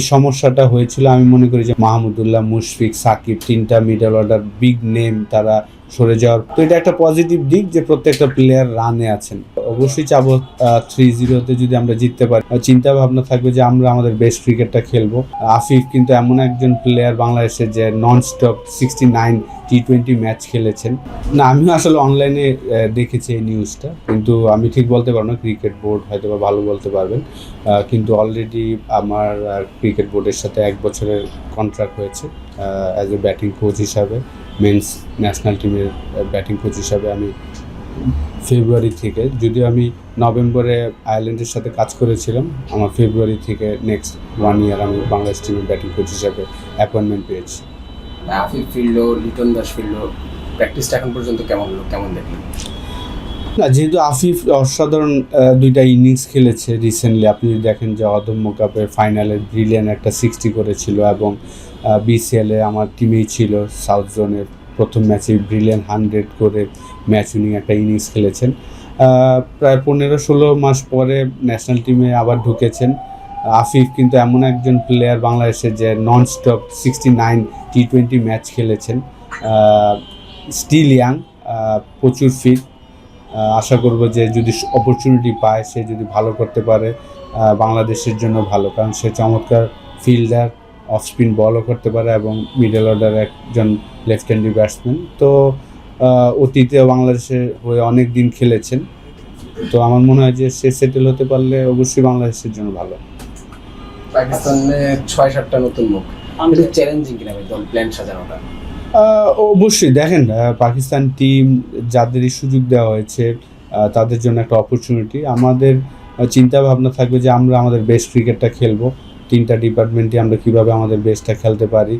এই সমস্যাটা হয়েছিল আমি মনে করি যে মাহমুদুল্লাহ, মুশফিক, সাকিব তিনটা মিডল অর্ডার বিগ নেম তারা সরে যাওয়ার, তো এটা একটা পজিটিভ দিক যে প্রত্যেকটা প্লেয়ার রানে আছেন। অবশ্যই চাবো 3-0-তে যদি আমরা জিততে পারি। চিন্তা ভাবনা থাকবে যে আমরা আমাদের বেস্ট ক্রিকেটটা খেলবো। আফিফ কিন্তু এমন একজন প্লেয়ার বাংলাদেশের যে নন স্টপ 69 টি-20 ম্যাচ খেলেছেন। না, আমিও আসলে অনলাইনে দেখেছি এই নিউজটা, কিন্তু আমি ঠিক বলতে পারবো না, ক্রিকেট বোর্ড হয়তো বা ভালো বলতে পারবেন। কিন্তু অলরেডি আমার ক্রিকেট বোর্ডের সাথে 1 বছরের কন্ট্রাক্ট হয়েছে অ্যাজ এ ব্যাটিং কোচ হিসাবে। মেন্স ন্যাশনাল টিমের ব্যাটিং কোচ হিসাবে আমি ফেব্রুয়ারি থেকে, যদিও আমি নভেম্বরে আয়ারল্যান্ডের সাথে কাজ করেছিলাম, আমার ফেব্রুয়ারি থেকে নেক্সট 1 ইয়ার আমি বাংলাদেশ টিমের ব্যাটিং কোচ হিসাবে অ্যাপয়েন্টমেন্ট পেয়েছি। আফিফ ফিরলো, লিটন দাস ফিরলো, প্র্যাকটিসটা এখন পর্যন্ত কেমন দেখলেন? না, যেহেতু আফিফ অসাধারণ 2টা ইনিংস খেলেছে রিসেন্টলি, আপনি যদি দেখেন যে অদম্য কাপের ফাইনালে ব্রিলিয়ান্ট একটা 60 করেছিল, এবং বিসিএলে আমার টিমেই ছিল, সাউথ জোনের প্রথম ম্যাচে ব্রিলিয়ান্ট 100 করে ম্যাচ উইনিং একটা ইনিংস খেলেছেন। প্রায় 15-16 মাস পরে ন্যাশনাল টিমে আবার ঢুকেছেন। আফিফ কিন্তু এমন একজন প্লেয়ার বাংলাদেশের যে নন স্টপ 69 টি-20 ম্যাচ খেলেছেন, স্টিল ইয়াং, প্রচুর ফিট। আশা করব যে যদি অপরচুনিটি পায়, সে যদি ভালো করতে পারে বাংলাদেশের জন্য ভালো, কারণ সে চমৎকার ফিল্ডার, অফ স্পিন বলও করতে পারে এবং মিডল অর্ডার একজন লেফট হ্যান্ডি ব্যাটসম্যান। তো অতীতে বাংলাদেশের হয়ে অনেক দিন খেলেছেন, তো আমার মনে হয় যে সে সেটেল হতে পারলে অবশ্যই বাংলাদেশের জন্য ভালো। পাকিস্তানে 6-7টা নতুন মুখ, আমাদের চ্যালেঞ্জিং কিনা দল প্ল্যান সাজানোটা? অবশ্যই দেখেন, পাকিস্তান টিম যাদেরই সুযোগ দেওয়া হয়েছে তাদের জন্য একটা অপরচুনিটি। আমাদের চিন্তা ভাবনা থাকবে যে আমরা আমাদের বেস্ট ক্রিকেটটা খেলবো, 3টা ডিপার্টমেন্টে আমরা কীভাবে আমাদের বেস্টটা খেলতে পারি।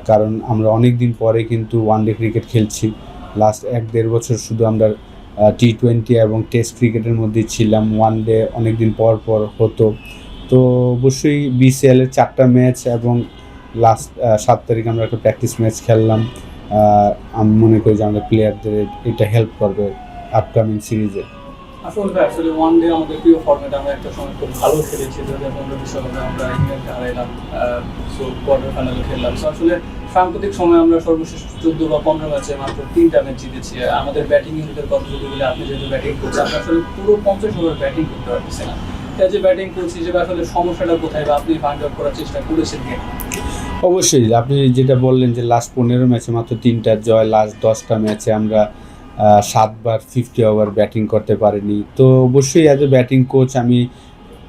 কারণ আমরা অনেক দিন পরে কিন্তু ওয়ানডে ক্রিকেট খেলছি। লাস্ট 1-1.5 বছর শুধু আমরা টি-20 এবং টেস্ট ক্রিকেটের মধ্যেই ছিলাম, ওয়ানডে অনেক দিন পর হতো। তো অবশ্যই বিসিএলের 4টা ম্যাচ এবং লাস্ট 7 তারিখ আমরা একটা প্র্যাকটিস ম্যাচ খেললাম। আমি মনে করি যে আমাদের প্লেয়ারদের এটা হেল্প করবে আপকামিং সিরিজে। আসলে ওয়ান ডে আমাদের প্রিয় ফরম্যাট, আমরা একটা সময় খুব ভালো খেলেছি, 2015 বিশ্বকাপে আমরা ইংল্যান্ডকে হারাইলাম, সো কোয়ার্টার ফাইনালে খেললাম। সো আসলে সাম্প্রতিক সময় আমরা সর্বশেষ 14 বা 15 ম্যাচে মাত্র 3টা ম্যাচ জিতেছি। আমাদের ব্যাটিং ইউনিটের কথা যদি বলি, আপনি যেহেতু ব্যাটিং করছেন, আমরা আসলে পুরো 50 ওভার ব্যাটিং করতে পারতেছি না। তাই যে ব্যাটিং কোচ হিসেবে আসলে সমস্যাটা কোথায়, বা আপনি ফাইন্ড আউট করার চেষ্টা করেছেন কিনা? অবশ্যই আপনি যেটা বললেন যে লাস্ট 15 ম্যাচে মাত্র 3টা জয়, লাস্ট 10টা ম্যাচে আমরা 7বার 50 ওভার ব্যাটিং করতে পারিনি। তো অবশ্যই অ্যাজ এ ব্যাটিং কোচ আমি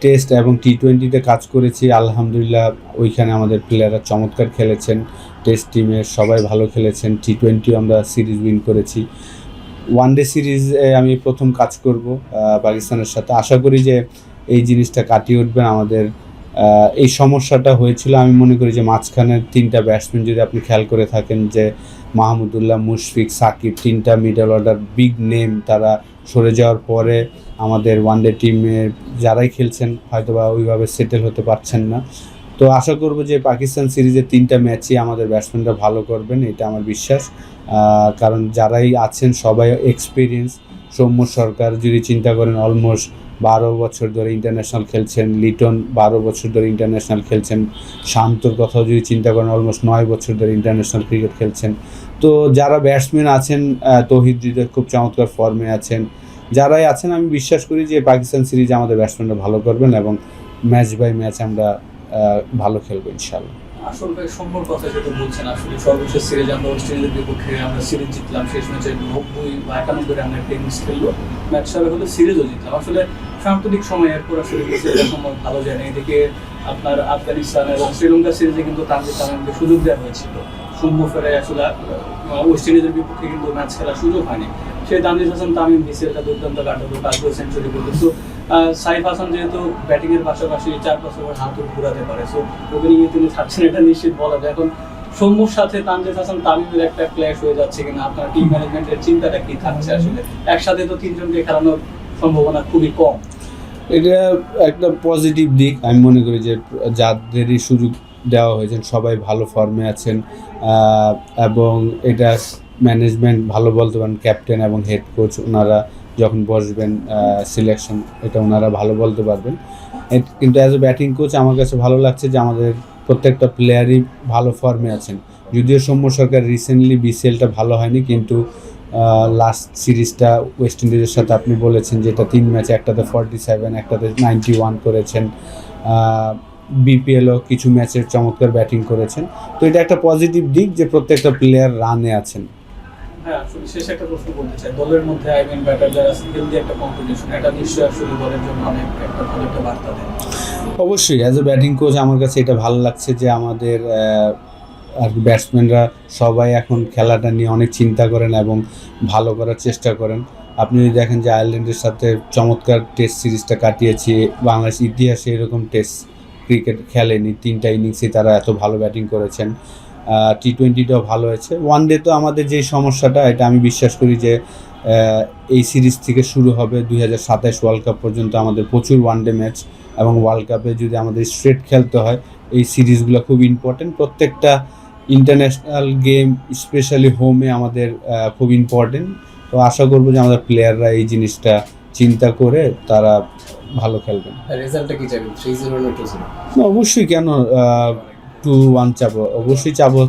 টেস্ট এবং টি-20তে কাজ করেছি, আলহামদুলিল্লাহ ওইখানে আমাদের প্লেয়াররা চমৎকার খেলেছেন, টেস্ট টিমের সবাই ভালো খেলেছেন, টি-20 আমরা সিরিজ উইন করেছি। ওয়ানডে সিরিজে আমি প্রথম কাজ করব পাকিস্তানের সাথে, আশা করি যে এই জিনিসটা কাটিয়ে উঠবেন। আমাদের এই সমস্যাটা হয়েছিল আমি মনে করি যে মাঝখানের 3টা ব্যাটসম্যান যদি আপনি খেয়াল করে থাকেন, যে মাহমুদুল্লাহ, মুশফিক, সাকিব 3টা মিডল অর্ডার বিগ নেম তারা সরে যাওয়ার পরে আমাদের ওয়ানডে টিমে যারাই খেলছেন হয়তো বা ওইভাবে সেটেল হতে পারছেন না। তো আশা করব যে পাকিস্তান সিরিজের 3টা ম্যাচই আমাদের ব্যাটসম্যানরা ভালো করবেন, এটা আমার বিশ্বাস। কারণ যারাই আছেন সবাই এক্সপিরিয়েন্স। সৌম্য সরকার যদি চিন্তা করেন, অলমোস্ট 12 বছর ধরে ইন্টারন্যাশনাল খেলছেন, লিটন 12 বছর ধরে ইন্টারন্যাশনাল খেলছেন, শান্তর কথাও যদি চিন্তা করেন অলমোস্ট 9 বছর ধরে ইন্টারন্যাশনাল ক্রিকেট খেলছেন। তো যারা ব্যাটসম্যান আছেন, তৌহিদ হৃদয় খুব চমৎকার ফর্মে আছেন, যারাই আছেন আমি বিশ্বাস করি যে পাকিস্তান সিরিজে আমাদের ব্যাটসম্যানরা ভালো করবেন এবং ম্যাচ বাই ম্যাচ আমরা ভালো খেলবো ইনশাআল্লাহ। আসলে সম্পর্ক কথা যেটা বলছেন, আসলে সর্বশেষ সিরিজ আমরা ওয়েস্ট ইন্ডিজের বিপক্ষে আমরা সিরিজ জিতলাম, শেষ ম্যাচে 90 বা 91 রানের একটা ইনিংস খেললো, ম্যাচ সারা হলো, সিরিজও জিতলাম। আসলে সাম্প্রতিক সময় এরপর আসলে সিরিজের সময় ভালো যায় না। এদিকে আপনার আফগানিস্তান এবং শ্রীলঙ্কা সিরিজে কিন্তু তানজিদ তামিমকে সুযোগ দেওয়া হয়েছিল, সৌম্য ফেরাই আসলে ওয়েস্ট ইন্ডিজের বিপক্ষে কিন্তু ম্যাচ খেলার সুযোগ হয়নি। সেই তানজিদ হাসান তামিম বিসিএলটা দুর্দান্ত কাটালো, কালকেও সেঞ্চুরি করলো। সো সাইফ হাসান যেহেতু ব্যাটিংয়ের পাশাপাশি 4-5 ওভার হাত ঘুরাতে পারে, সো ওপেনিংয়ে তিনি থাকছেন, এটা নিশ্চিত বলা যায়। এখন সৌম্যর সাথে তানজিদ হাসান তামিমের একটা ক্ল্যাশ হয়ে যাচ্ছে কিনা, আপনার টিম ম্যানেজমেন্টের চিন্তাটা কি থাকছে? আসলে একসাথে তো 3জনকে খেলানোর সম্ভাবনা খুবই কম। এটা একটা পজিটিভ দিক, আমি মনে করি যে যাদেরই সুযোগ দেওয়া হয়েছেন সবাই ভালো ফর্মে আছেন, এবং এটা ম্যানেজমেন্ট ভালো বলতে পারেন, ক্যাপ্টেন এবং হেড কোচ ওনারা যখন বসবেন সিলেকশন, এটা ওনারা ভালো বলতে পারবেন। কিন্তু অ্যাজ এ ব্যাটিং কোচ আমার কাছে ভালো লাগছে যে আমাদের প্রত্যেকটা প্লেয়ারই ভালো ফর্মে আছেন। যদিও সৌম্য সরকার রিসেন্টলি বিসিএলটা ভালো হয়নি, কিন্তু লাস্ট সিরিজটা ওয়েস্ট ইন্ডিজের সাথে আপনি বলেছেন যেটা 3 ম্যাচে, একটাতে 47, একটাতে 91 করেছেন। বিপিএলও কিছু ম্যাচের চমৎকার ব্যাটিং করেছেন। তো এটা একটা পজিটিভ দিক যে প্রত্যেকটা প্লেয়ার রানে আছেন। হ্যাঁ, আসলে শেষ একটা প্রশ্ন করতে চাই, দলের মধ্যে ব্যাটার যারা হেলদি একটা কম্পিটিশন, এটা নিশ্চয়ই আসলে দলের জন্য অনেক একটা ভালো একটা বার্তা দেয়। অবশ্যই অ্যাজ এ ব্যাটিং কোচ আমার কাছে এটা ভালো লাগছে যে আমাদের আর কি ব্যাটসম্যানরা সবাই এখন খেলাটা নিয়ে অনেক চিন্তা করেন এবং ভালো করার চেষ্টা করেন। আপনি যদি দেখেন যে আয়ারল্যান্ডের সাথে চমৎকার টেস্ট সিরিজটা কাটিয়েছি, বাংলাদেশ ইতিহাসে এরকম টেস্ট ক্রিকেট খেলেনি, 3টা ইনিংসে তারা এত ভালো ব্যাটিং করেছেন। টি20টাও ভালো হয়েছে। ওয়ান ডে তো আমাদের যেই সমস্যাটা, এটা আমি বিশ্বাস করি যে এই সিরিজ থেকে শুরু হবে 2027 ওয়ার্ল্ড কাপ পর্যন্ত আমাদের প্রচুর ওয়ান ডে ম্যাচ, এবং ওয়ার্ল্ড কাপে যদি আমাদের স্ট্রেট খেলতে হয় এই সিরিজগুলো খুব ইম্পর্টেন্ট। প্রত্যেকটা ইন্টারন্যাশনাল গেম স্পেশালি হোমে আমাদের খুব ইম্পর্টেন্ট। তো আশা করবো যে আমাদের প্লেয়াররা এই জিনিসটা চিন্তা করে তারা ভালো খেলবেন। রেজাল্টটা কি চাইবেন, 3-0 না 2-0? অবশ্যই, কেন 2-1 চাবো, অবশ্যই চাবো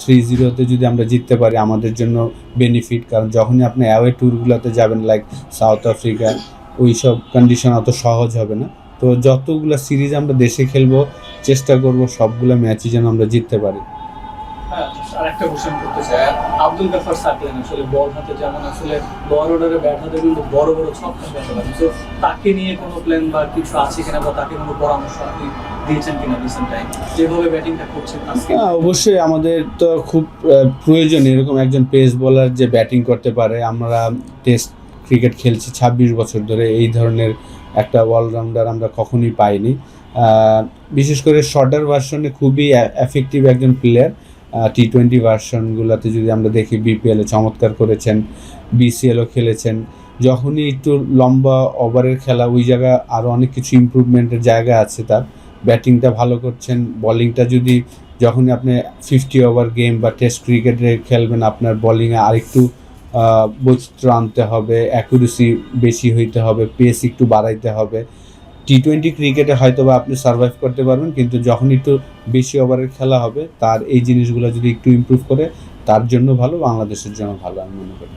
3-0-তে যদি আমরা জিততে পারি আমাদের জন্য বেনিফিট। কারণ যখনই আপনি অ্যাওয়ে ট্যুরগুলোতে যাবেন লাইক সাউথ আফ্রিকা, ওই সব কন্ডিশন অত সহজ হবে না। তো যতগুলো সিরিজ আমরা দেশে খেলবো চেষ্টা করব সবগুলো ম্যাচই যেন আমরা জিততে পারি। হ্যাঁ, আরেকটা কোশ্চেন করতে চাই, আব্দুল গাফার সাকলেন আসলে বল হাতে যেমন আসলে লোয়ার অর্ডারে ব্যাট হাতে কিন্তু বড় বড় ছক্কা খেলতে পারেন, তো তাকে নিয়ে কোনো প্ল্যান বা কিছু আছে কিনা, বা তাকে কোনো পরামর্শ আপনি দিয়েছেন কিনা রিসেন্ট টাইম, যেভাবে ব্যাটিংটা করছেন আজকে? অবশ্যই আমাদের তো খুব প্রয়োজন এরকম একজন পেস বোলার যে ব্যাটিং করতে পারে। আমরা টেস্ট ক্রিকেট খেলছি 26 বছর ধরে, এই ধরনের একটা অলরাউন্ডার আমরা কখনোই পাইনি। বিশেষ করে শর্টার ভার্সনে খুবই এফেক্টিভ একজন প্লেয়ার। টি20 ভার্সনগুলোতে যদি আমরা দেখি বিপিএলে চমৎকার করেছেন, বিসিএলও খেলেছেন। যখনই একটু লম্বা ওভারের খেলা, ওই জায়গা আরও অনেক কিছু ইমপ্রুভমেন্টের জায়গা আছে তার। ব্যাটিংটা ভালো করছেন, বলিংটা যদি যখনই আপনি 50 ওভার গেম বা টেস্ট ক্রিকেটে খেলবেন, আপনার বলিংয়ে আরেকটু বৈচিত্র্য আনতে হবে, অ্যাকুরেসি বেশি হইতে হবে, পেস একটু বাড়াইতে হবে। টি20 ক্রিকেটে হয়তো বা আপনি সার্ভাইভ করতে পারবেন, কিন্তু যখন একটু বেশি ওভারের খেলা হবে তার এই জিনিসগুলো যদি একটু ইমপ্রুভ করে তার জন্য ভালো, বাংলাদেশের জন্য ভালো আমি মনে করি।